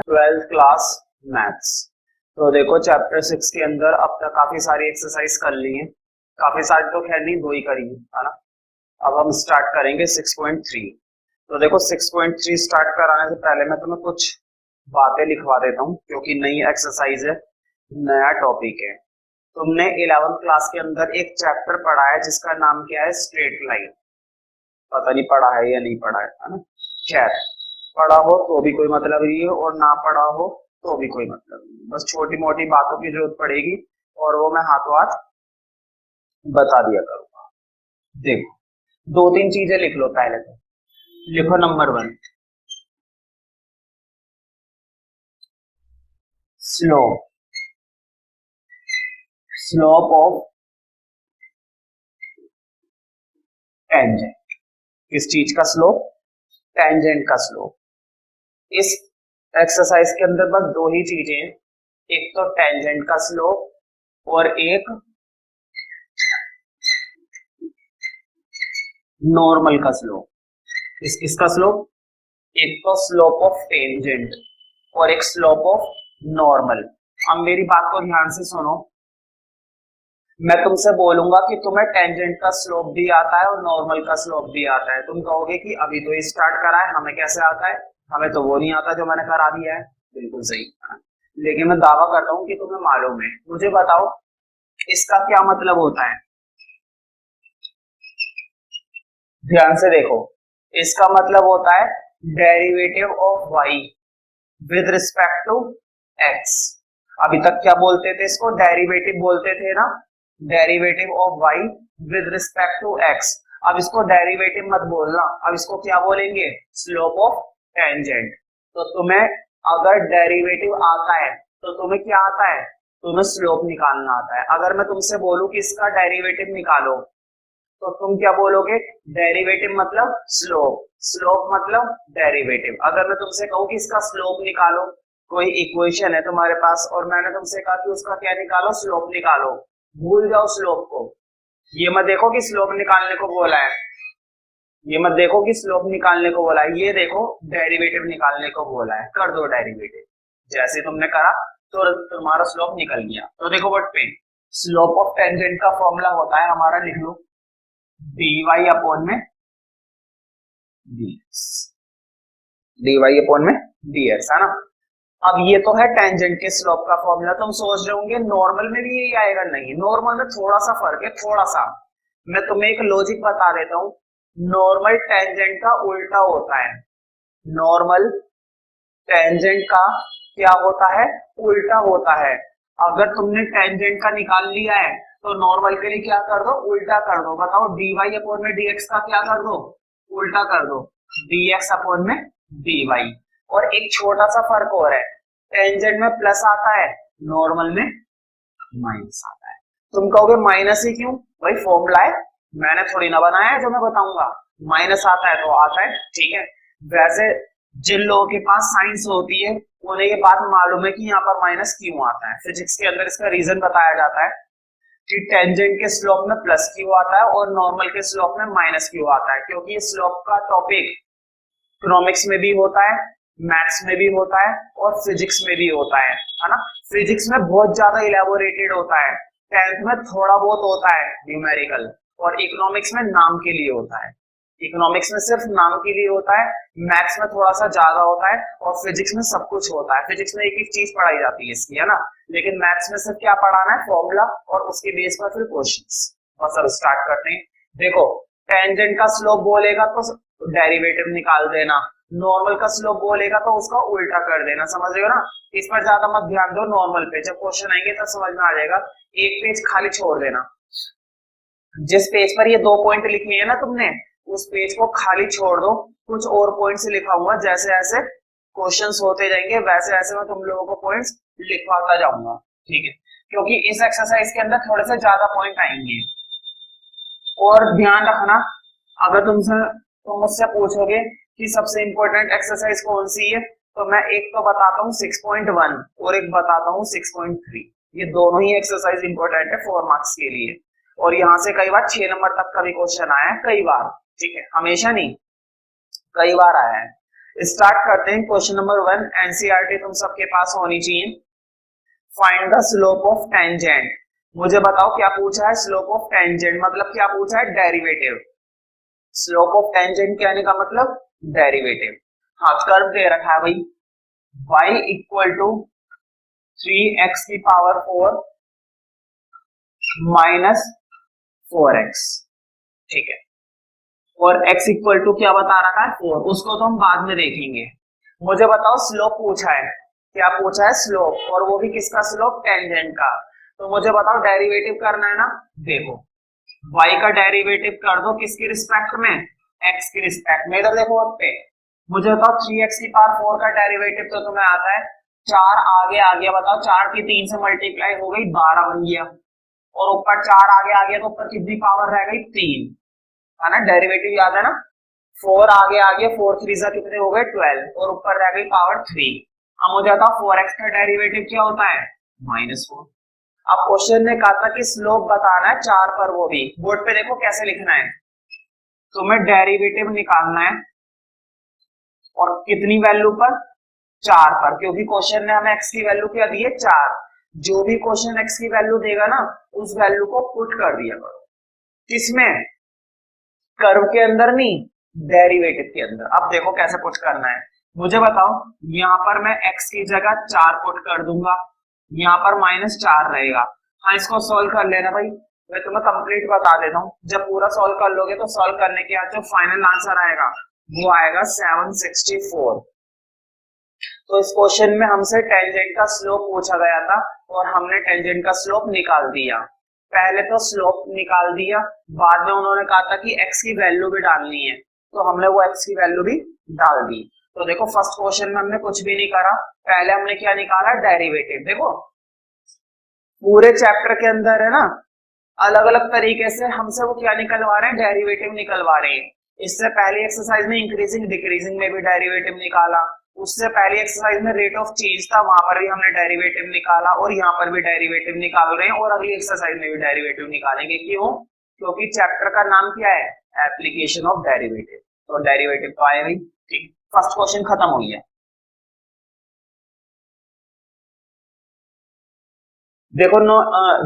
Twelfth class maths. तो देखो chapter 6 के अंदर अब तक काफी सारी एक्सरसाइज कर ली है, काफी सारी तो खैर नहीं, दो ही करी है ना। अब हम स्टार्ट करेंगे 6.3। तो देखो 6.3 स्टार्ट कराने से पहले मैं तुम्हें कुछ बातें लिखवा देता हूँ क्योंकि नई एक्सरसाइज है, नया टॉपिक है। तुमने 11th क्लास के अंदर एक चैप्टर पढ़ा है जिसका नाम क्या है, स्ट्रेट लाइन। पता नहीं पढ़ा है या नहीं पढ़ा है ना। खैर, पढ़ा हो तो भी कोई मतलब नहीं है और ना पढ़ा हो तो भी कोई मतलब नहीं, बस छोटी मोटी बातों की जरूरत पड़ेगी और वो मैं हाथों हाथ बता दिया करूंगा। देखो, दो तीन चीजें लिख लो। पहले तो लिखो number 1, slope. Slope of tangent. किस चीज का स्लोप? टेंजेंट का स्लोप। इस एक्सरसाइज के अंदर बस दो ही चीजें हैं, एक तो टेंजेंट का स्लोप और एक नॉर्मल का स्लोप। किसका स्लोप? एक तो स्लोप ऑफ टेंजेंट और एक स्लोप ऑफ नॉर्मल। अब मेरी बात को ध्यान से सुनो, मैं तुमसे बोलूंगा कि तुम्हें टेंजेंट का स्लोप भी आता है और नॉर्मल का स्लोप भी आता है। तुम कहोगे कि अभी तो स्टार्ट करा है, हमें कैसे आता है, हमें तो वो नहीं आता जो मैंने करा दिया है। बिल्कुल सही, लेकिन मैं दावा करता हूँ कि तुम्हें मालूम है। मुझे बताओ इसका क्या मतलब होता है। ध्यान से देखो, इसका मतलब होता है derivative of y with respect to x। अभी तक क्या बोलते थे इसको? डेरिवेटिव बोलते थे ना, derivative of y with respect to x। अब इसको डेरिवेटिव मत बोलना, अब इसको क्या बोलेंगे? Slope of tangent. तो तुम्हें अगर डेरिवेटिव आता है तो तुम्हें क्या आता है? तुम्हें स्लोप निकालना आता है। अगर मैं तुमसे बोलूं कि इसका डेरिवेटिव निकालो तो तुम क्या बोलोगे? डेरिवेटिव मतलब स्लोप, स्लोप मतलब डेरिवेटिव। अगर मैं तुमसे कहूँ कि इसका स्लोप निकालो, कोई इक्वेशन है तुम्हारे पास और मैंने तुमसे कहा कि उसका क्या निकालो? स्लोप निकालो। भूल जाओ स्लोप को, ये मत देखो कि स्लोप निकालने को बोला है, ये मत देखो कि स्लोप निकालने को बोला है, ये देखो डेरिवेटिव निकालने को बोला है। कर दो डेरिवेटिव, जैसे तुमने करा तो तुम्हारा स्लोप निकल गया। तो देखो बट पे स्लोप ऑफ टेंजेंट का फॉर्मूला होता है हमारा, लिख लो, dy अपॉन में dx, dy अपॉन में dx, है ना। अब ये तो है टेंजेंट के स्लोप का फॉर्मूला। तुम सोच रहे होंगे नॉर्मल में भी यही आएगा। नहीं, नॉर्मल में थोड़ा सा फर्क है, थोड़ा सा। मैं तुम्हें एक लॉजिक बता देता हूँ, नॉर्मल टेंजेंट का उल्टा होता है। नॉर्मल टेंजेंट का क्या होता है? उल्टा होता है। अगर तुमने टेंजेंट का निकाल लिया है तो नॉर्मल के लिए क्या कर दो? उल्टा कर दो। बताओ dy अपॉन में dx का क्या कर दो? उल्टा कर दो, dx अपॉन में dy। और एक छोटा सा फर्क और है, टेंजेंट में प्लस आता है, नॉर्मल में माइनस आता है। तुम कहोगे माइनस ही क्यों? भाई फॉर्मूला है, मैंने थोड़ी ना बनाया है जो मैं बताऊंगा। माइनस आता है तो आता है, ठीक है। वैसे जिन लोगों के पास साइंस होती है उन्हें ये बात मालूम है कि यहाँ पर माइनस क्यों आता है। फिजिक्स के अंदर इसका रीजन बताया जाता है कि टेंजेंट के स्लोप में प्लस क्यों आता है और नॉर्मल के स्लोप में माइनस क्यों आता है। क्योंकि ये स्लोप का टॉपिक इकोनॉमिक्स में भी होता है, मैथ्स में भी होता है और फिजिक्स में भी होता है ना। फिजिक्स में बहुत ज्यादा इलेबोरेटेड होता है, 10th में थोड़ा बहुत होता है न्यूमेरिकल, और इकोनॉमिक्स में नाम के लिए होता है। इकोनॉमिक्स में सिर्फ नाम के लिए होता है, मैथ्स में थोड़ा सा ज्यादा होता है और फिजिक्स में सब कुछ होता है। फिजिक्स में एक एक चीज पढ़ाई जाती है इसकी, है ना। लेकिन मैथ्स में सिर्फ क्या पढ़ाना है? फॉर्मूला, और उसके बेस पर फिर क्वेश्चंस। बस अब स्टार्ट करते हैं। देखो, टेंजेंट का स्लोप बोलेगा तो डेरिवेटिव निकाल देना, नॉर्मल का स्लोप बोलेगा तो उसका उल्टा कर देना। समझ रहे हो ना? इस पर ज्यादा मत ध्यान दो, नॉर्मल पे जब क्वेश्चन आएंगे तब समझ में आ जाएगा। एक पेज खाली छोड़ देना, जिस पेज पर ये 2 पॉइंट लिखनी है ना तुमने, उस पेज को खाली छोड़ दो। कुछ और पॉइंट्स लिखाऊंगा, जैसे जैसे क्वेश्चंस होते जाएंगे वैसे वैसे मैं तुम लोगों को पॉइंट्स लिखवाता जाऊंगा, ठीक है। क्योंकि इस एक्सरसाइज के अंदर थोड़े से ज्यादा पॉइंट आएंगे। और ध्यान रखना, अगर तुम मुझसे पूछोगे कि सबसे इंपॉर्टेंट एक्सरसाइज कौन सी है, तो मैं एक तो बताता हूँ 6.1 और एक बताता हूँ 6.3। ये दोनों ही एक्सरसाइज इंपॉर्टेंट है 4 मार्क्स के लिए। और यहाँ से कई बार 6 नंबर तक का भी क्वेश्चन आया है, कई बार, ठीक है, हमेशा नहीं, कई बार आया है। स्टार्ट करते हैं। क्वेश्चन नंबर 1 एनसीईआरटी तुम सबके पास होनी चाहिए। Find the slope of tangent. मुझे बताओ क्या पूछा है, स्लोप ऑफ टेंजेंट मतलब क्या पूछा है, डेरिवेटिव। स्लोप ऑफ टेंजेंट कहने का मतलब डेरिवेटिव। हाँ, कर्व दे रखा है भाई, y इक्वल टू 3x की पावर 4 माइनस 4x, ठीक है। और x इक्वल टू क्या बता रखा है, 4, उसको तो हम बाद में देखेंगे। मुझे बताओ स्लोप पूछा है, क्या पूछा है, स्लोप, और वो भी किसका स्लोप, टेंजेंट का। तो मुझे बताओ डेरिवेटिव करना है ना। देखो y का डेरिवेटिव कर दो किसकी रिस्पेक्ट में, x की रिस्पेक्ट में। इधर देखो पे मुझे बताओ 3x की पावर 4 का डेरिवेटिव तो तुम्हें आता है 4, आगे आ गया, बताओ 4 की 3 से मल्टीप्लाई हो गई 12 बन गया, और ऊपर 4 आगे आ गया तो ऊपर कितनी पावर रह गई, 3, है ना। डेरिवेटिव याद है ना, 4 आगे आ गया, 4 3 जा कितने हो गए 12, और ऊपर रह गई पावर 3। अब मुझे बताओ 4x का डेरिवेटिव क्या होता है, -4। अब क्वेश्चन ने कहा था कि स्लोप बताना है 4 पर, वो भी बोर्ड पे देखो कैसे लिखना है। तुम्हें डेरिवेटिव निकालना है और कितनी वैल्यू पर, 4 पर, क्योंकि क्वेश्चन ने हमें x की वैल्यू क्या दी है, 4। जो भी क्वेश्चन x की वैल्यू देगा ना, उस वैल्यू को पुट कर दिया करो किसमें, कर्व के अंदर नहीं, डेरिवेटिव के अंदर। अब देखो कैसे पुट करना है, मुझे बताओ। यहाँ पर मैं x की जगह 4 पुट कर दूंगा, यहाँ पर -4 रहेगा। हाँ, इसको सॉल्व कर लेना भाई, मैं तुम्हें कंप्लीट बता देता हूँ। जब पूरा सॉल्व कर लोगे तो सॉल्व करने के बाद जो फाइनल आंसर आएगा वो आएगा 764। तो इस क्वेश्चन में हमसे टेंजेंट का स्लोप पूछा गया था और हमने टेंजेंट का स्लोप निकाल दिया। पहले तो स्लोप निकाल दिया, बाद में उन्होंने कहा था कि x की वैल्यू भी डालनी है, तो हमने वो x की वैल्यू भी डाल दी। तो देखो फर्स्ट क्वेश्चन में हमने कुछ भी नहीं करा, पहले हमने क्या निकाला, डेरिवेटिव। देखो पूरे चैप्टर के अंदर है ना, अलग अलग तरीके से हमसे वो क्या निकलवा रहे हैं, डेरिवेटिव निकलवा रहे हैं। इससे पहले एक्सरसाइज में इंक्रीजिंग डिक्रीजिंग में भी डेरिवेटिव निकाला, उससे पहले एक्सरसाइज में रेट ऑफ चेंज था, वहां पर भी हमने डेरिवेटिव निकाला, और यहाँ पर भी डेरिवेटिव निकाल रहे हैं, और अगली एक्सरसाइज में भी डेरिवेटिव निकालेंगे। क्यों, क्योंकि चैप्टर का नाम क्या है, एप्लीकेशन ऑफ डेरिवेटिव। तो डेरिवेटिव तो आए भाई, ठीक। फर्स्ट क्वेश्चन खत्म हो गया। देखो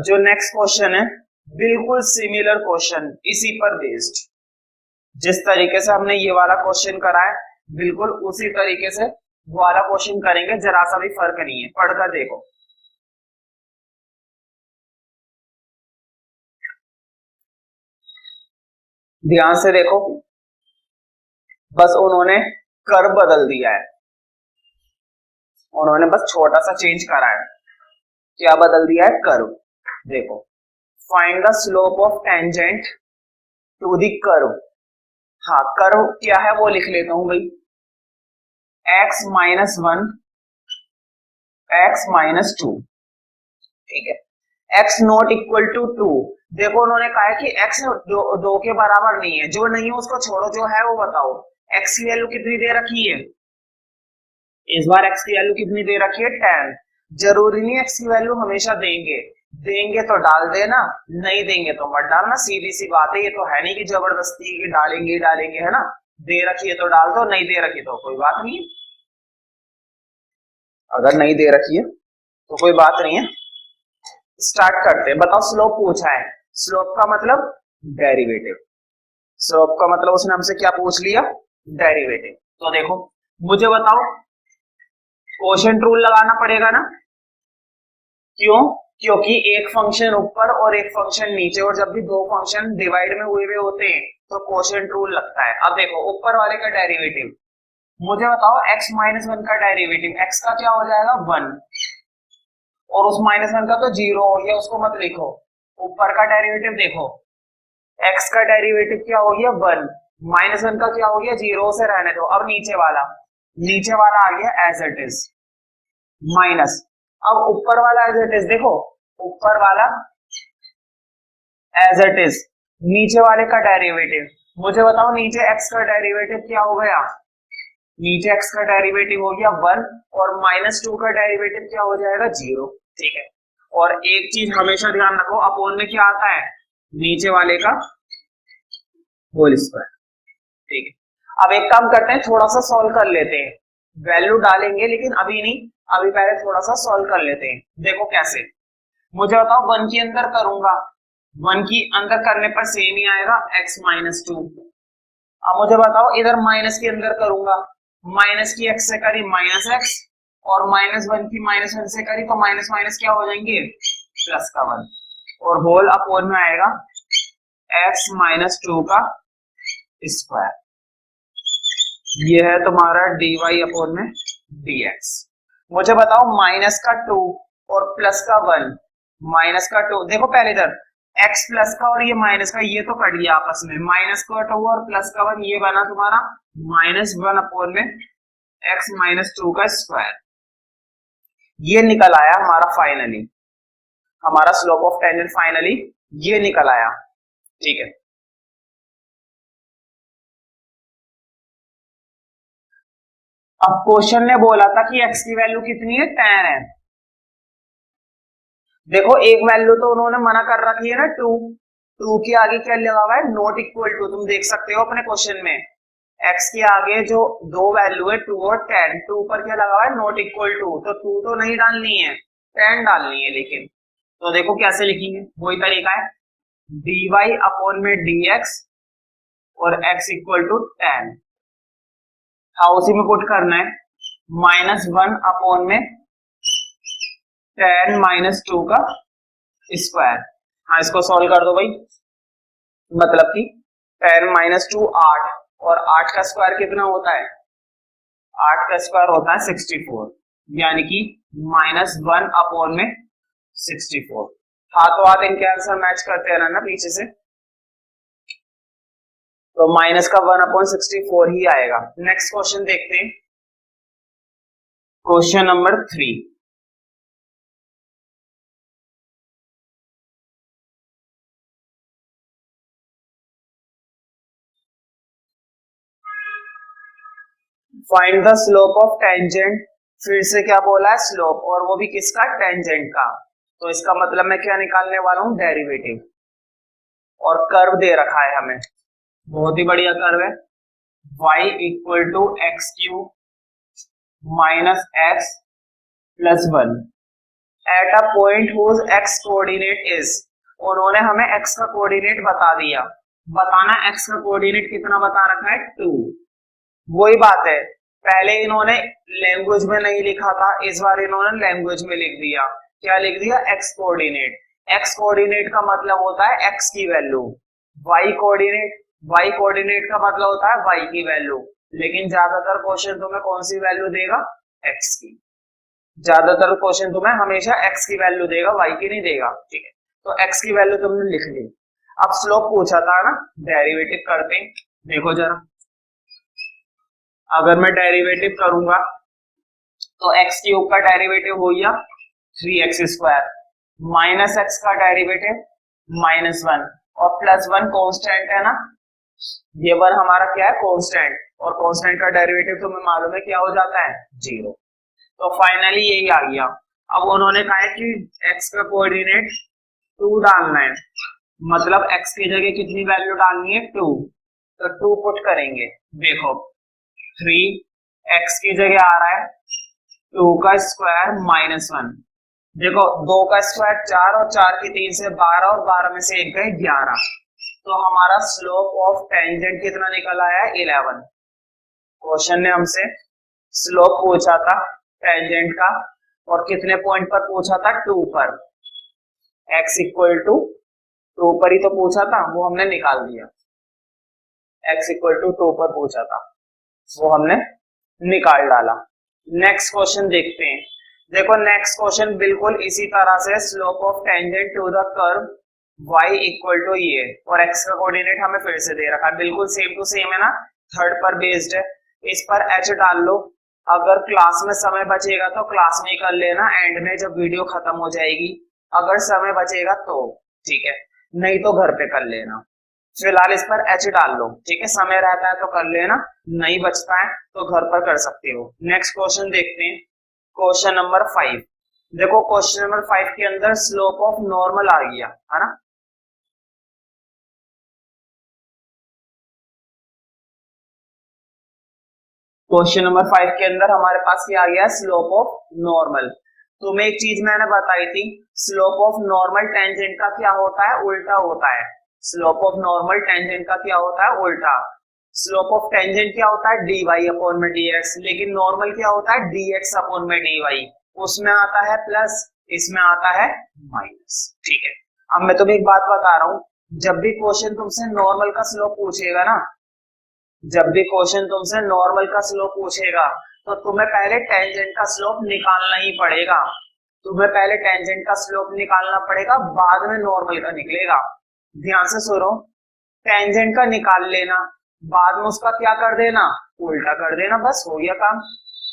जो नेक्स्ट क्वेश्चन है बिल्कुल सिमिलर क्वेश्चन, इसी पर बेस्ड। जिस तरीके से हमने ये वाला क्वेश्चन करा है बिल्कुल उसी तरीके से वो वाला क्वेश्चन करेंगे, जरा सा भी फर्क नहीं है। पढ़कर देखो, ध्यान से देखो, बस उन्होंने कर्व बदल दिया है, उन्होंने बस छोटा सा चेंज करा है। क्या बदल दिया है, कर्व। देखो find the slope of tangent to the curve. हाँ, कर्व क्या है वो लिख लेता हूं भाई, x-1 x-2, ठीक है। x not equal to 2। देखो उन्होंने कहा है कि x दो के बराबर नहीं है, जो नहीं है उसको छोड़ो, जो है वो बताओ। x की वैल्यू कितनी दे रखी है, इस बार x की वैल्यू कितनी दे रखी है, 10। जरूरी नहीं x की वैल्यू हमेशा देंगे, देंगे तो डाल देना, नहीं देंगे तो मत डालना, सीधी सी बात है। ये तो है नहीं कि जबरदस्ती की डालेंगे डालेंगे, है ना। दे रखी है तो डाल दो, नहीं दे रखी तो कोई बात नहीं है। अगर नहीं दे रखी है तो कोई बात नहीं है। स्टार्ट करते हैं। बताओ स्लोप पूछा है, स्लोप का मतलब डेरिवेटिव। स्लोप का मतलब उसने हमसे क्या पूछ लिया, डेरिवेटिव। तो देखो मुझे बताओ, कोशेंट रूल लगाना पड़ेगा ना। क्यों, क्योंकि एक फंक्शन ऊपर और एक फंक्शन नीचे, और जब भी दो फंक्शन डिवाइड में हुए होते हैं तो कोशेंट रूल लगता है। अब देखो ऊपर वाले का डेरिवेटिव, मुझे बताओ x-1 का डेरिवेटिव, x का क्या हो जाएगा 1, और उस -1 का तो 0 हो गया, उसको मत लिखो। ऊपर का डेरिवेटिव देखो, x का डेरिवेटिव क्या हो गया 1, -1 का क्या हो गया 0, से रहने दो। अब नीचे वाला आ गया एज इट इज माइनस। अब ऊपर वाला एज इट इज, देखो ऊपर वाला एज इट इज, नीचे वाले का डेरिवेटिव। मुझे बताओ नीचे x का डेरिवेटिव क्या हो गया, नीचे x का डेरिवेटिव हो गया 1, और -2 का डेरिवेटिव क्या हो जाएगा 0, ठीक है। और एक चीज हमेशा ध्यान रखो, अपोन में क्या आता है, नीचे वाले का होल स्क्वायर, ठीक है। अब एक काम करते हैं, थोड़ा सा सॉल्व कर लेते हैं, वैल्यू डालेंगे लेकिन अभी नहीं, अभी पहले थोड़ा सा सॉल्व कर लेते हैं। देखो कैसे, मुझे बताओ वन के अंदर करूंगा, वन की अंदर करने पर सेम ही आएगा x माइनस टू। अब मुझे बताओ इधर माइनस के अंदर करूंगा, माइनस की x से करी माइनस एक्स, और माइनस वन की माइनस वन से करी तो माइनस माइनस क्या हो जाएंगे, प्लस का वन, और होल अपोन में आएगा x माइनस टू का स्क्वायर। ये है तुम्हारा dy अपोन में dx। मुझे बताओ माइनस का टू और प्लस का वन, माइनस का टू, देखो पहले इधर x प्लस का और ये माइनस का, ये तो कट गया आपस में, माइनस का टू और प्लस का वन, ये बना तुम्हारा माइनस वन अपोन में x माइनस टू का स्क्वायर। ये निकल आया हमारा फाइनली, हमारा स्लोप ऑफ टेंजेंट फाइनली ये निकल आया। ठीक है, अब क्वेश्चन ने बोला था कि x की वैल्यू कितनी है, 10 है। देखो एक वैल्यू तो उन्होंने मना कर रखी है ना, टू, टू के आगे क्या लगा हुआ है, नॉट इक्वल टू, तुम देख सकते हो अपने क्वेश्चन में, x के आगे जो दो वैल्यू है टू और 10, टू पर क्या लगा हुआ है, नॉट इक्वल टू, तो टू तो नहीं डालनी है, 10 डालनी है। लेकिन तो देखो कैसे लिखेंगे, वही तरीका है, dy अपॉन में dx और x इक्वल टू 10, हाँ उसी में पुट करना है, माइनस वन अपॉन में 10 माइनस टू का स्क्वायर। हाँ इसको सॉल्व कर दो भाई, मतलब कि 10 माइनस टू 8, और 8 का स्क्वायर कितना होता है, 8 का स्क्वायर होता है 64, यानी कि माइनस वन अपॉन में 64। हाथों हाथ इनके आंसर मैच करते रहना पीछे से, तो माइनस का 1 अपॉन 64 ही आएगा। नेक्स्ट क्वेश्चन देखते हैं, question number 3। Find the slope of tangent, फिर से क्या बोला है, स्लोप, और वो भी किसका, टेंजेंट का। तो इसका मतलब मैं क्या निकालने वाला हूं, डेरिवेटिव, और कर्व दे रखा है हमें, बहुत ही बढ़िया कर्व है, y equal to x cube minus x plus one at a point whose x coordinate is. उन्होंने हमें x का कोऑर्डिनेट बता दिया, बताना x का कोऑर्डिनेट कितना बता रखा है, 2। वही बात है, पहले इन्होंने लैंग्वेज में नहीं लिखा था, इस बार इन्होंने लैंग्वेज में लिख दिया। क्या लिख दिया, x कोऑर्डिनेट। x कोऑर्डिनेट का मतलब होता है x की value, y coordinate, y coordinate का मतलब होता है y की वैल्यू। लेकिन ज्यादातर क्वेश्चन तुम्हें कौन सी वैल्यू देगा, x की, ज्यादातर क्वेश्चन तुम्हें हमेशा x की वैल्यू देगा, y की नहीं देगा। ठीक है, तो x की वैल्यू तुमने लिख ली। अब स्लोप पूछा था ना, डेरिवेटिव करते हैं, देखो जरा, अगर मैं डेरिवेटिव करूंगा तो x क्यूब का डेरिवेटिव हो गया 3x स्क्वायर, माइनस x का डेरिवेटिव माइनस वन, और प्लस वन कॉन्स्टेंट है ना, ये वन हमारा क्या है, कॉन्स्टेंट, और कॉन्स्टेंट का डेरिवेटिव तुम्हें मालूम है क्या हो जाता है, 0। तो फाइनली यही आ गया। अब उन्होंने कहा है कि x का कोऑर्डिनेट 2 डालना है, मतलब x की जगह कितनी वैल्यू डालनी है, 2, तो 2 पुट करेंगे। देखो 3x की जगह आ रहा है 2 का स्क्वायर माइनस वन, देखो 2 का स्क्वायर 4, और 4 की 3 से 12, और 12 में से 1 गए 11, तो हमारा स्लोप ऑफ टेंजेंट कितना निकल आया है, 11। क्वेश्चन ने हमसे स्लोप पूछा था टेंजेंट का, और कितने पॉइंट पर पूछा था, 2 पर, x इक्वल टू 2 पर ही तो पूछा था, वो हमने निकाल दिया, x इक्वल टू 2 पर पूछा था, वो हमने निकाल डाला। नेक्स्ट क्वेश्चन देखते हैं, देखो नेक्स्ट क्वेश्चन बिल्कुल इसी तरह से, slope of tangent to the curve y equal to ये, और x का कोऑर्डिनेट हमें फिर से दे रखा है, बिल्कुल सेम टू सेम है ना, थर्ड पर बेस्ड है। इस पर h डाल लो, अगर क्लास में समय बचेगा तो क्लास में ही कर लेना, एंड में जब वीडियो खत्म हो जाएगी, अगर समय बचेगा तो ठीक है, नहीं तो घर पे कर लेना। फिलहाल इस पर h डाल लो, ठीक है, समय रहता है तो कर लेना, नहीं बचता है तो घर पर कर सकते हो। नेक्स्ट क्वेश्चन देखते हैं, क्वेश्चन नंबर 5। देखो क्वेश्चन नंबर 5 के अंदर स्लोप ऑफ नॉर्मल आ गया है ना, क्वेश्चन नंबर 5 के अंदर हमारे पास क्या आ गया, स्लोप ऑफ नॉर्मल। तुम्हें एक चीज मैंने बताई थी, स्लोप ऑफ नॉर्मल टेंजेंट का क्या होता है, उल्टा होता है। स्लोप ऑफ नॉर्मल टेंजेंट का क्या होता है, उल्टा। स्लोप ऑफ टेंजेंट क्या होता है, dy अपॉन में dx, लेकिन नॉर्मल क्या होता है, dx अपॉन में dy। उसमें आता है प्लस, इसमें आता है माइनस। ठीक है, अब मैं तुम्हें एक बात बता रहा हूं, जब भी क्वेश्चन तुमसे नॉर्मल का स्लोप पूछेगा ना, जब भी क्वेश्चन तुमसे नॉर्मल का स्लोप पूछेगा तो तुम्हें पहले टेंजेंट का स्लोप निकालना ही पड़ेगा। तुम्हें पहले टेंजेंट का स्लोप निकालना पड़ेगा, बाद में नॉर्मल का निकलेगा। ध्यान से सुनो, टेंजेंट का निकाल लेना, बाद में उसका क्या कर देना, उल्टा कर देना, बस हो गया काम।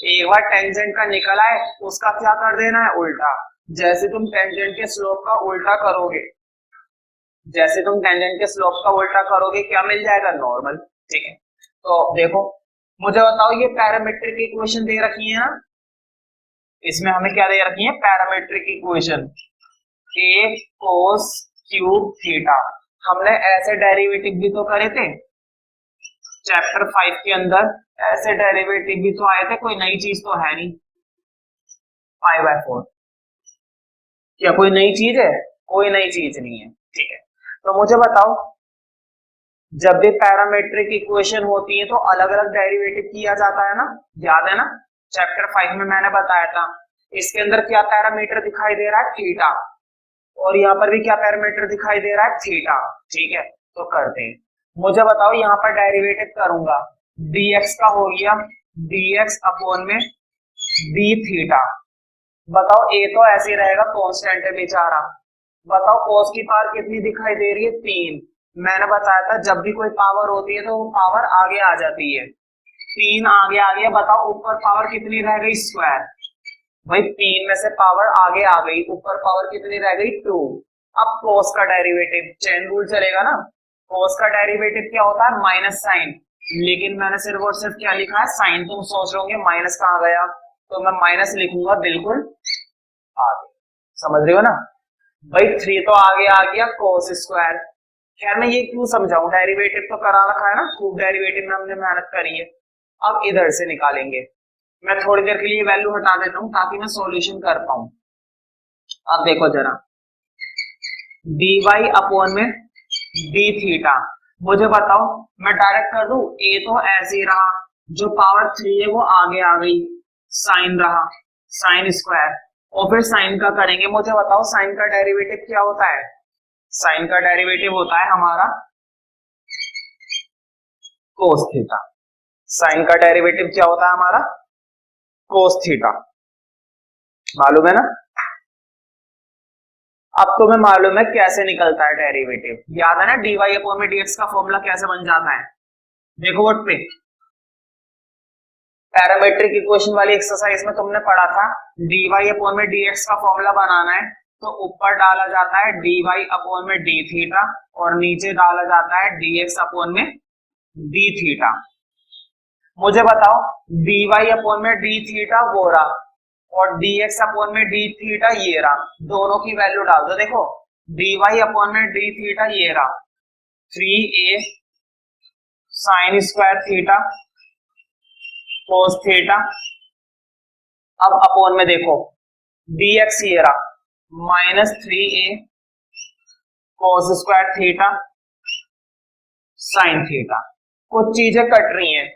एक बार टेंजेंट का निकल आए उसका क्या कर देना है, उल्टा। जैसे तुम टेंजेंट के स्लोप का उल्टा करोगे, जैसे तुम टेंजेंट के स्लोप का उल्टा करोगे क्या मिल जाएगा, नॉर्मल। ठीक है, तो देखो मुझे बताओ, ये पैरामीट्रिक इक्वेशन दे रखी है ना, इसमें हमें क्या दे रखी है, parametric equation a cos cube theta. हमने ऐसे डेरिवेटिव भी तो करे थे चैप्टर 5 के अंदर, ऐसे डेरिवेटिव भी तो आए थे, कोई नई चीज तो है नहीं। 5/4 क्या कोई नई चीज है, कोई नई चीज नहीं है। ठीक है, तो मुझे बताओ, जब भी पैरामीट्रिक इक्वेशन होती है तो अलग अलग डेरिवेटिव किया जाता है ना, याद है ना, चैप्टर 5 में मैंने बताया था। इसके अंदर क्या पैरामीटर दिखाई दे रहा है, थीटा, और यहाँ पर भी क्या पैरामीटर दिखाई दे रहा है, थीटा। ठीक है, तो करते हैं। मुझे बताओ, यहाँ पर डेरिवेटिव करूंगा, dx का हो गया dx अपॉन में d थीटा। बताओ, a तो ऐसे ही रहेगा, कांस्टेंट है बेचारा। बताओ cos की पावर कितनी दिखाई दे रही है, 3। मैंने बताया था जब भी कोई पावर होती है तो वो पावर आगे आ जाती है, 3 आगे आ गया। बताओ ऊपर पावर कितनी रह गई, स्क्वायर। भाई 3 में से पावर आगे आ गई, ऊपर पावर कितनी रह गई, 2। अब cos का डेरिवेटिव, चेन रूल चलेगा ना। cos का डेरिवेटिव क्या होता है, माइनस साइन, लेकिन मैंने सिर्फ और सिर्फ क्या लिखा है, साइन। तुम सोच रहे होंगे माइनस कहाँ गया, तो मैं माइनस लिखूंगा बिल्कुल आगे, समझ रहे हो ना। भाई 3 तो आगे आ गया, cos स्क्वायर। खैर मैं ये क्यों समझाऊं, डेरिवेटिव तो करा रखा है ना, खूब डेरिवेटिव में हमने मेहनत करी है। अब इधर से निकालेंगे, मैं थोड़ी देर के लिए वैल्यू हटा देता हूं ताकि मैं सॉल्यूशन कर पाऊं। अब देखो जरा, dy अपॉन में d थीटा। मुझे बताओ, मैं डायरेक्ट कर दूं, a तो ऐसे ही रहा, जो पावर 3 है वो आगे आ गई, साइन रहा, साइन स्क्वायर। और फिर साइन का करेंगे। मुझे बताओ साइन का डेरिवेटिव क्या होता है, साइन का डेरिवेटिव होता है हमारा कोस थीटा। साइन का डेरिवेटिव क्या होता है हमारा, कोस थीटा, मालूम है ना। अब तुम्हें मालूम है कैसे निकलता है डेरिवेटिव, याद है ना, dy अपॉन में dx का फॉर्मूला कैसे बन जाता है। देखो बोर्ड पे, पैरामीट्रिक इक्वेशन वाली एक्सरसाइज में तुमने पढ़ा था, dy अपॉन में dx का फॉर्मूला बनाना है तो ऊपर डाला जाता है dy अपॉन में d थीटा, और नीचे डाला जाता है dx अपॉन में d थीटा। मुझे बताओ, dy अपॉन में d थीटा वो रहा, और dx अपॉन में d थीटा ये रहा, दोनों की वैल्यू डाल दो। देखो dy अपॉन में d थीटा ये रहा, 3a sine square theta cos theta. अब अपॉन में देखो dx ये रहा, -3a cos square theta sine theta. कुछ चीजें कट रही हैं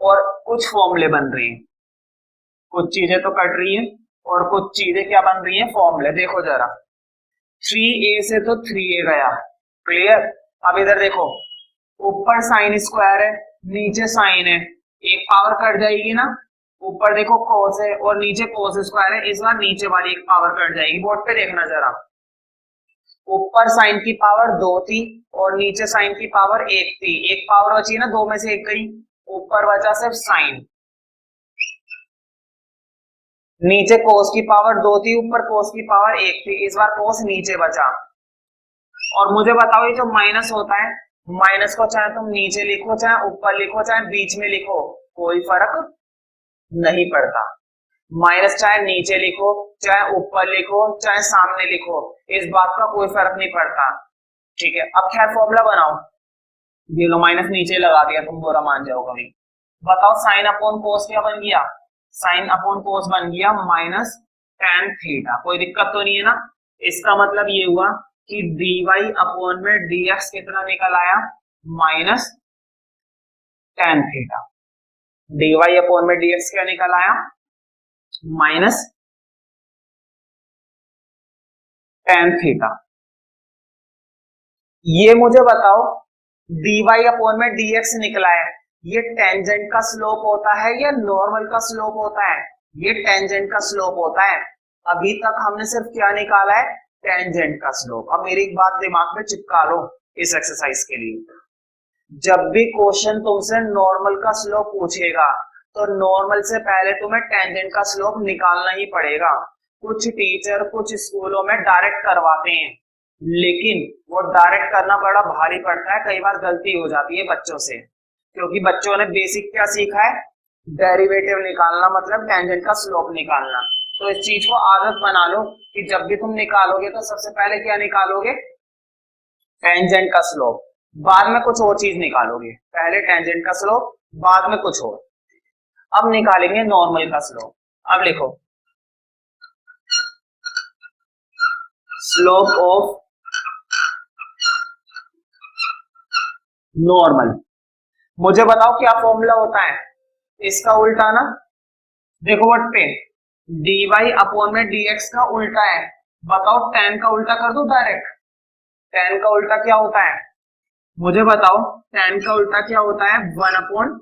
और कुछ फॉर्मूले बन रही हैं, कुछ चीजें तो कट रही हैं और कुछ चीजें क्या बन रही हैं, फॉर्मूले। देखो जरा, 3a से तो 3a गया, क्लियर। अब इधर देखो, ऊपर साइन स्क्वायर है, नीचे साइन है, एक पावर कट जाएगी ना। ऊपर देखो कोस है और नीचे कोस स्क्वायर है, इस बार नीचे वाली एक पावर कट जाएगी। बोर्ड पे देखना जरा, ऊपर साइन की पावर 2 थी और नीचे साइन की पावर 1 थी, एक पावर बची ना, 2 में से एक गई, ऊपर बचा सिर्फ साइन। नीचे कोस की पावर 2 थी, ऊपर कोस की पावर 1 थी, इस बार कोस नीचे बचा। और मुझे बताओ, ये जो माइनस होता है, माइनस को चाहे तुम नीचे लिखो, चाहे ऊपर लिखो, चाहे बीच में लिखो, कोई फर्क नहीं पड़ता। माइनस चाहे नीचे लिखो, चाहे ऊपर लिखो, चाहे सामने लिखो, इस बात का कोई फर्क नहीं पड़ता। ठीक है, अब खैर फॉर्मूला बनाओ। ये लो माइनस नीचे लगा दिया, तुम बुरा मान जाओ कभी। बताओ साइन अपॉन कोस क्या बन गया, साइन अपॉन कोस बन गया माइनस टेन थीटा। कोई दिक्कत तो नहीं है ना। इसका मतलब ये हुआ कि dy अपॉन में dx कितना निकल आया, minus tan theta. dy upon में dx क्या निकल आया, माइनस टेन थीटा। ये मुझे बताओ dy अपॉन में dx निकला है, ये टेंजेंट का स्लोप होता है या नॉर्मल का स्लोप होता है, ये टेंजेंट का स्लोप होता है। अभी तक हमने सिर्फ क्या निकाला है, टेंजेंट का स्लोप। अब मेरी एक बात दिमाग में चिपका लो इस एक्सरसाइज के लिए, जब भी क्वेश्चन तुमसे नॉर्मल का स्लोप पूछेगा तो नॉर्मल से पहले तुम्हें टेंजेंट का स्लोप निकालना ही पड़ेगा। कुछ टीचर कुछ स्कूलों में डायरेक्ट करवाते हैं, लेकिन वो डायरेक्ट करना बड़ा भारी पड़ता है, कई बार गलती हो जाती है बच्चों से, क्योंकि बच्चों ने बेसिक क्या सीखा है, डेरिवेटिव निकालना मतलब टेंजेंट का स्लोप निकालना। तो इस चीज को आदत बना लो कि जब भी तुम निकालोगे तो सबसे पहले क्या निकालोगे, टेंजेंट का स्लोप, बाद में कुछ और चीज निकालोगे, पहले टेंजेंट का स्लोप बाद में कुछ और। अब निकालेंगे नॉर्मल का स्लोप। अब लिखो स्लोप ऑफ नॉर्मल। मुझे बताओ क्या फॉर्मूला होता है इसका उल्टा ना, देखो व्हाट पे dy अपॉन में dx का उल्टा है। बताओ tan का उल्टा कर दो डायरेक्ट, tan का उल्टा क्या होता है, मुझे बताओ tan का उल्टा क्या होता है, 1 अपॉन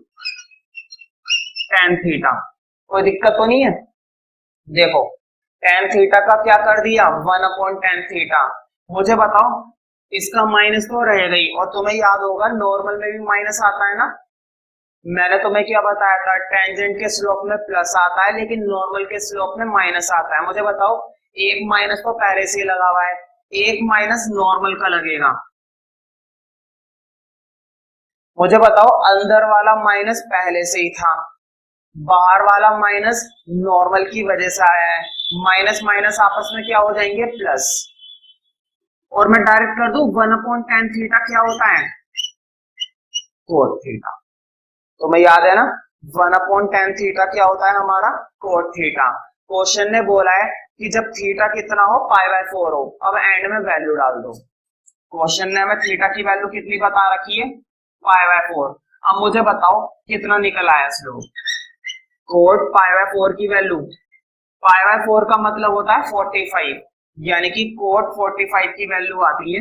tan थीटा। कोई दिक्कत तो नहीं है। देखो tan थीटा का क्या कर दिया, 1 अपॉन tan थीटा। मुझे बताओ इसका माइनस तो रहेगा ही, और तुम्हें याद होगा नॉर्मल में भी माइनस आता है ना। मैंने तुम्हें क्या बताया था, टेंजेंट के स्लोप में प्लस आता है लेकिन नॉर्मल के स्लोप में माइनस आता है। मुझे बताओ एक माइनस तो पहले से ही लगा हुआ है, एक माइनस नॉर्मल का लगेगा। मुझे बताओ अंदर वाला माइनस पहले से ही था, बाहर वाला माइनस नॉर्मल की वजह से आया है, माइनस माइनस आपस में क्या हो जाएंगे, प्लस। और मैं डायरेक्ट कर दूं 1 अपॉन tan थीटा क्या होता है, कोट थीटा। तो मैं याद है ना 1 अपॉन tan थीटा क्या होता है हमारा, कोट थीटा। क्वेश्चन ने बोला है कि जब थीटा कितना हो, π/4 हो। अब एंड में वैल्यू डाल दो। क्वेश्चन ने हमें थीटा की वैल्यू कितनी बता रखी है, π/4। अब मुझे बताओ कितना निकल आया स्लोप, कोट π/4 की वैल्यू, π/4 का मतलब होता है 45, यानी कि कोट 45 की वैल्यू आती है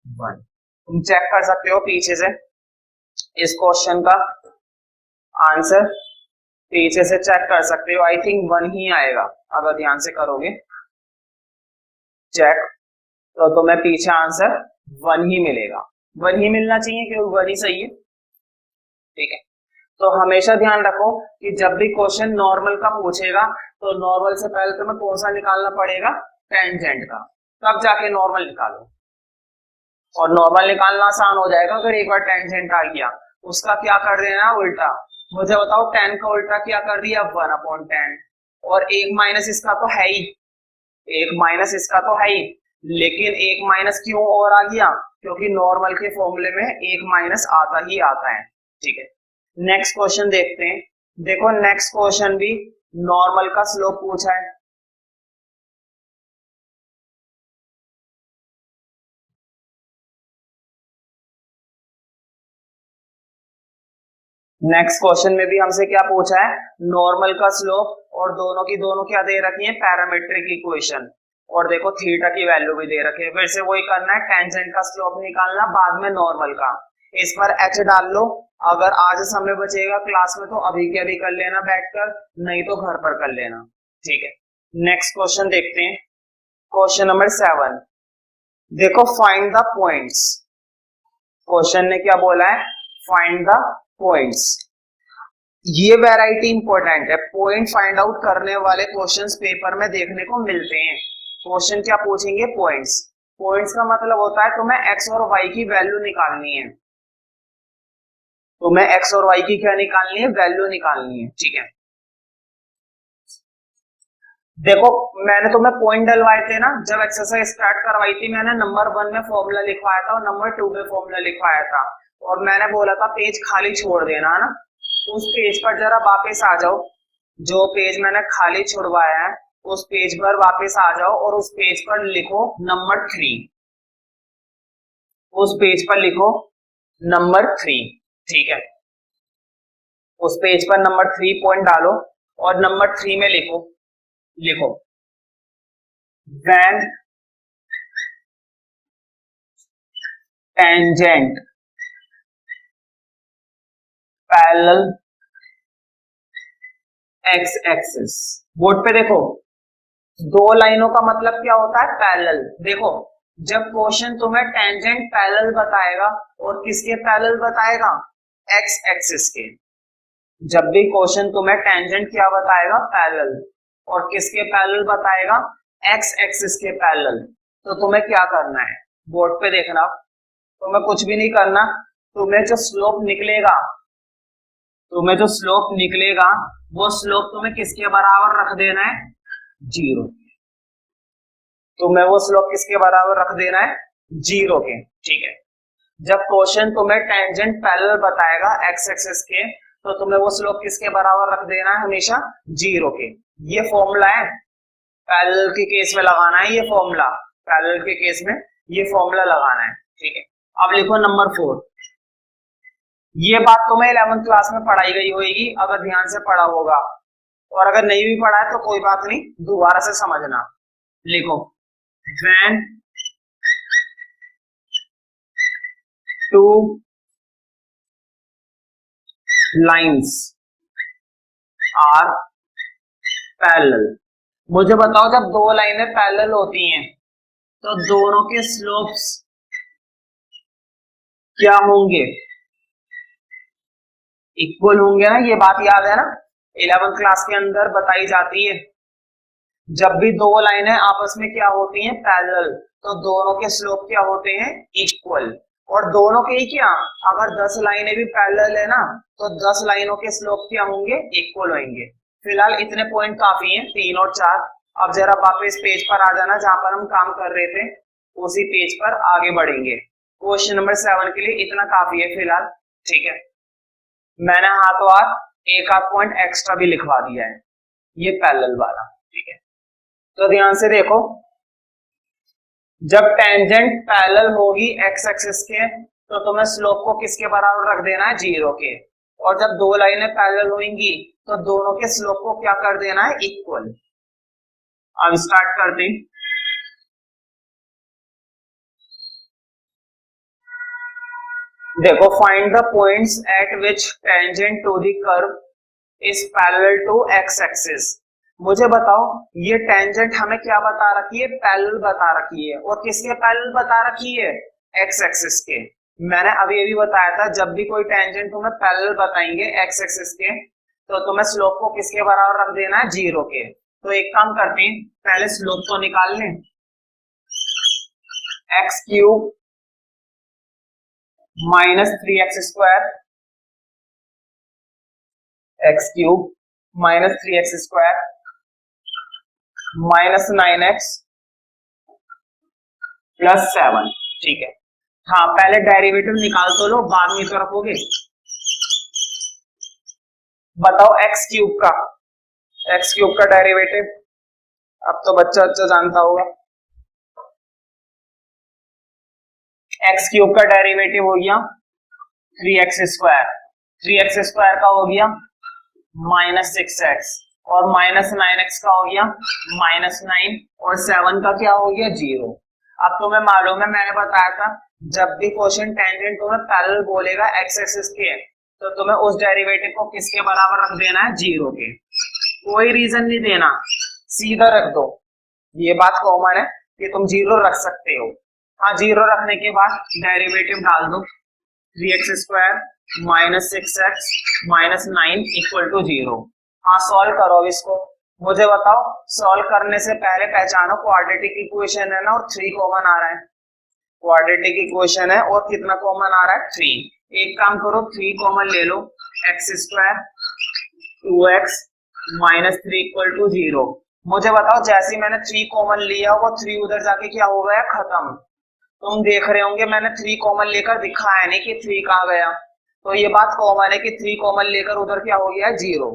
1। तुम चेक कर सकते हो पीछे से इस क्वेश्चन का आंसर, पीछे से चेक कर सकते हो, आई थिंक 1 ही आएगा अगर ध्यान से करोगे चेक, तो तुम्हें पीछे आंसर 1 ही मिलेगा। 1 ही मिलना चाहिए क्योंकि 1 ही सही है, ठीक है। तो हमेशा ध्यान रखो कि जब भी क्वेश्चन नॉर्मल का पूछेगा तो नॉर्मल से पहले तुम्हें कौन सा निकालना पड़ेगा, टेंजेंट का, तब जाके नॉर्मल निकालो। और नॉर्मल निकालना आसान हो जाएगा अगर एक बार टेंजेंट आ गया, उसका क्या कर देना उल्टा। मुझे बताओ tan का उल्टा क्या कर दिया, 1 अपॉन tan, और एक माइनस इसका तो है ही, एक माइनस इसका तो है ही, लेकिन एक माइनस क्यों और आ गया, क्योंकि नॉर्मल के फॉर्मूले में एक माइनस आता ही आता है, ठीक है। नेक्स्ट क्वेश्चन देखते हैं। देखो नेक्स्ट क्वेश्चन भी नॉर्मल का स्लोप पूछा है। नेक्स्ट क्वेश्चन में भी हमसे क्या पूछा है, नॉर्मल का स्लोप, और दोनों की दोनों क्या दे रखी है, पैरामीट्रिक इक्वेशन, और देखो थीटा की वैल्यू भी दे रखी है। फिर से वही करना है, टेंजेंट का स्लोप निकालना, बाद में नॉर्मल का। इस पर h डाल लो, अगर आज समय बचेगा क्लास में तो अभी के अभी कर लेना बैठकर, नहीं तो घर पर कर लेना, ठीक है। नेक्स्ट क्वेश्चन देखते हैं, क्वेश्चन नंबर 7। देखो फाइंड द पॉइंट्स, क्वेश्चन ने क्या बोला है, फाइंड द पॉइंट्स। ये वैरायटी इंपॉर्टेंट है, पॉइंट फाइंड आउट करने वाले क्वेश्चंस पेपर में देखने को मिलते हैं। क्वेश्चन क्या पूछेंगे, पॉइंट्स। पॉइंट्स का मतलब होता है तुम्हें x और y की वैल्यू निकालनी है, तुम्हें x और y की क्या निकालनी है, वैल्यू निकालनी है, ठीक है। देखो मैंने तुम्हें पॉइंट डलवाए थे ना जब एक्सरसाइज स्टार्ट करवाई थी, मैंने नंबर 1 में फॉर्मूला लिखवाया था और नंबर 2 में फॉर्मूला लिखवाया था, और मैंने बोला था पेज खाली छोड़ देना है ना, उस पेज पर जरा वापस आ जाओ, जो पेज मैंने खाली छुड़वाया है उस पेज पर वापस आ जाओ और उस पेज पर लिखो नंबर 3। उस पेज पर लिखो नंबर 3, ठीक है। उस पेज पर नंबर 3 पॉइंट डालो और नंबर 3 में लिखो लिखो when tangent parallel x axis। Board पे देखो, दो लाइनों का मतलब क्या होता है, पैरेलल। देखो जब क्वेश्चन तुम्हें टेंजेंट पैरेलल बताएगा और किसके पैरेलल बताएगा, एक्स एक्सिस के। जब भी क्वेश्चन तुम्हें टेंजेंट क्या बताएगा, पैरेलल, और किसके पैरेलल बताएगा, एक्स एक्सिस के पैरेलल। तो तुम्हें क्या करना है, बोर्ड पे देखना, तुम्हें कुछ भी नहीं करना, तुम्हें जो स्लोप निकलेगा वो स्लोप तुम्हें किसके बराबर रख देना है, 0। तुम्हें वो स्लोप किसके बराबर रख देना है, 0 के, ठीक है। जब क्वेश्चन तुम्हें टेंजेंट पैरेलल बताएगा एक्स एक्सिस के, तो तुम्हें वो स्लोप किसके बराबर रख देना है, हमेशा 0 के। ये फॉर्मूला है, पैरेलल के केस में लगाना है, ये फॉर्मूला पैरेलल के केस में ये फॉर्मूला लगाना है, ठीक है। अब लिखो नंबर 4। ये बात तुम्हें 11th क्लास में पढ़ाई गई होगी अगर ध्यान से पढ़ा होगा, और अगर नहीं भी पढ़ा है तो कोई बात नहीं, दोबारा से समझना। लिखो when two lines are parallel। मुझे बताओ जब दो लाइनें पैरेलल होती हैं तो दोनों के स्लोप्स क्या होंगे, इक्वल होंगे ना। ये बात याद है ना, 11th क्लास के अंदर बताई जाती है। जब भी दो लाइनें आपस में क्या होती हैं, पैरेलल, तो दोनों के स्लोप क्या होते हैं, इक्वल। और दोनों के ही क्या, अगर 10 लाइनें भी पैरेलल है ना तो 10 लाइनों के स्लोप क्या होंगे, इक्वल होंगे। फिलहाल इतने पॉइंट काफी हैं, 3 और 4। अब जरा वापस पेज पर आ जाना जहां पर हम काम कर रहे थे, उसी पेज पर आगे बढ़ेंगे। क्वेश्चन नंबर 7 के लिए इतना काफी है फिलहाल, ठीक है। मैंने हाथों हाथ एक आध पॉइंट एक्स्ट्रा भी लिखवा दिया है, ये पैरेलल वाला, ठीक है। तो ध्यान से देखो, जब टेंजेंट पैरेलल होगी एक्स एक्सिस के तो तुम्हें स्लोप को किसके बराबर रख देना है, 0 के। और जब दो लाइनें पैरेलल होंगी तो दोनों के स्लोप को क्या कर देना है, इक्वल। अब स्टार्ट करते हैं। देखो, find the points at which tangent to the curve is parallel to x axis. मुझे बताओ ये टेंजेंट हमें क्या बता रखी है, पैरेलल बता रखी है, और किसके पैरेलल बता रखी है, एक्स एक्सिस के। मैंने अभी अभी बताया था जब भी कोई टेंजेंट तुम्हें पैरेलल बताएंगे एक्स एक्सिस के तो तुम्हें स्लोप को किसके बराबर रख देना है, 0 के। तो एक काम करते हैं, पहले स्लोप को निकाल लें। X cube minus 3x square, x cube minus 3x square minus 9x plus 7, ठीक है। हाँ, पहले डेरिवेटिव निकाल तो लो, बाद में तो रखोगे। बताओ एक्स क्यूब का डेरिवेटिव, अब तो बच्चा जानता होगा। एक्स क्यूब का डेरिवेटिव हो गया 3x स्क्वायर, 3x स्क्वायर का हो गया माइनस 6x, और माइनस 9x का हो गया माइनस 9, और 7 का क्या हो गया, 0। अब तुम्हें मालूम है, मैंने बताया था जब भी क्वेश्चन टेंजेंट तुम्हें पैरेलल बोलेगा एक्स एक्सिस के तो तुम्हें उस डेरिवेटिव को किसके बराबर रख देना है, 0 के। कोई रीजन नहीं देना, सीधा रख दो। ये बात कॉमन है कि तुम 0 रख सकते हो। हाँ, 0 रखने के बाद डेरिवेटिव डाल दो, 3x square minus 6x minus 9 equal to 0। हाँ, सॉल्व करो इसको। मुझे बताओ, सॉल्व करने से पहले पहचानो क्वाड्रेटिक इक्वेशन है ना, और 3 कॉमन आ रहा है। क्वाड्रेटिक इक्वेशन है और कितना कॉमन आ रहा है, 3। एक काम करो, 3 कॉमन ले लो, X square 2x minus 3 equal to 0। मुझे बताओ, जैसे ही मैंने 3 कॉमन लिया वो 3 उधर जाके क्या हो गया, खत्म। तुम देख रहे होंगे मैंने 3 कॉमन लेकर दिखाया नहीं कि 3 कहाँ गया। तो ये बात कॉमन है कि 3 कॉमन लेकर उधर क्या हो गया है 0,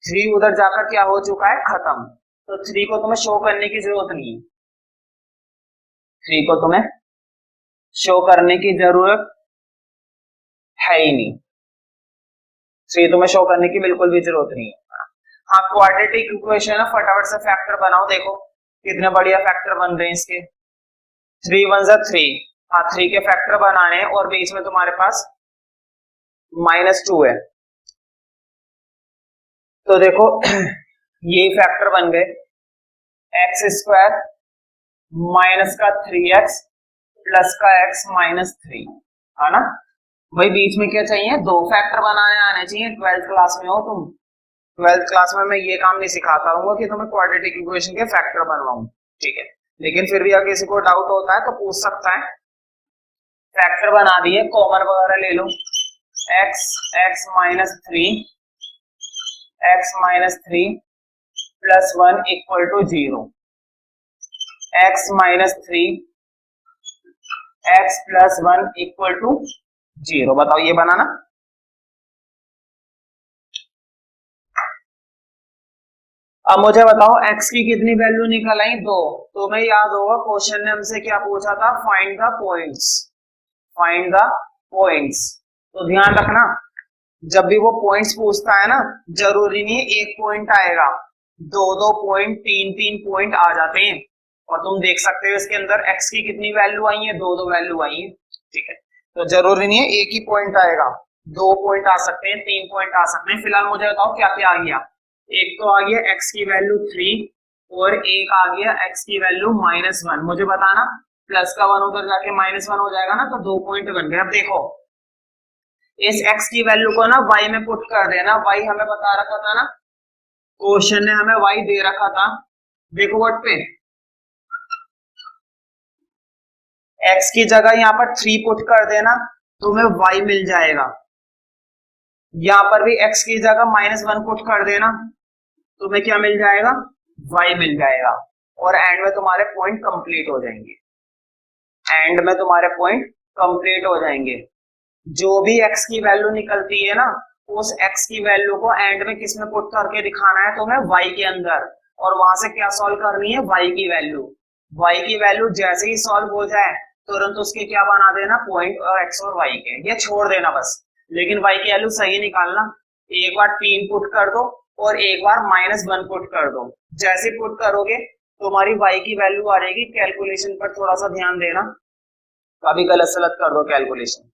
3 उधर जाकर क्या हो चुका है खत्म। तो 3 को तुम्हें शो करने की जरूरत नहीं है, 3 को तुम्हें शो करने की जरूरत है ही नहीं, 3 तुम्हें शो करने की बिल्कुल भी जरूरत नहीं है। हाँ क्वाड्रेटिक इक्वेशन है, फटाफट से फैक्टर बनाओ, देखो कितने बढ़िया फैक्टर बन रहे हैं इसके। 3 1 जा 3, हाँ 3 के फैक्टर बनाने हैं और बीच में तुम्हारे पास -2 है, तो देखो ये फैक्टर बन गए, x² माइनस का 3x प्लस का x -3, है ना भाई। बीच में क्या चाहिए, 2 फैक्टर बनाने आने चाहिए। 12th क्लास में हो तुम, 12th क्लास में मैं ये काम नहीं सिखाता हूँ कि तुम्हें क्वाड्रेटिक इक्वेशन के फैक्टर बनवाऊं, ठीक है, लेकिन फिर भी अगर किसी को डाउट होता है तो पूछ सकता है। फैक्टर बना दिए, कॉमन वगैरह ले लो, x -3 plus 1 equal to 0, x -3 x plus 1 equal to 0, बताओ ये बनाना। अब मुझे बताओ x की कितनी वैल्यू निकल आई 2, तो मैं याद होगा क्वेश्चन ने हमसे क्या पूछा था, find the points, find the points. तो ध्यान रखना जब भी वो पॉइंट्स पूछता है ना, जरूरी नहीं है 1 पॉइंट आएगा, 2 पॉइंट 3 पॉइंट आ जाते हैं। और तुम देख सकते हो इसके अंदर x की कितनी वैल्यू आई है, 2 वैल्यू आई है, ठीक है। तो जरूरी नहीं है 1 ही पॉइंट आएगा, 2 पॉइंट आ सकते हैं, 3 पॉइंट आ सकते हैं। फिलहाल मुझे बताओ क्या क्या आ गया, एक तो आ गया x की वैल्यू 3 और एक आ गया x की वैल्यू -1। मुझे बताना प्लस का 1 उधर जाके -1 हो जाएगा ना, तो 2 पॉइंट बन गए। अब देखो इस x की वैल्यू को ना y में पुट कर देना, y हमें बता रखा था ना, क्वेश्चन ने हमें y दे रखा था, देखो व्हाट पे x की जगह यहाँ पर 3 पुट कर देना, तुम्हें y मिल जाएगा। यहाँ पर भी x की जगह -1 पुट कर देना, तुम्हें क्या मिल जाएगा, y मिल जाएगा। और एंड में तुम्हारे पॉइंट कंप्लीट हो जाएंगे, एंड में तुम्हारे पॉइंट कंप्लीट हो जाएंगे। जो भी x की वैल्यू निकलती है ना, उस x की वैल्यू को एंड में किस में पुट करके दिखाना है तुम्हें, y के अंदर, और वहां से क्या सॉल्व करनी है, y की वैल्यू। y की वैल्यू जैसे ही सॉल्व हो जाए तुरंत उसके क्या बना देना, पॉइंट और x और y के, ये छोड़ देना बस। लेकिन y की वैल्यू सही निकालना, एक बार 3 पुट कर दो और एक बार -1 पुट कर दो, जैसे पुट करोगे तुम्हारी y की वैल्यू आ जाएगी। कैलकुलेशन पर थोड़ा सा ध्यान देना, कभी गलत सलत कर दो कैलकुलेशन।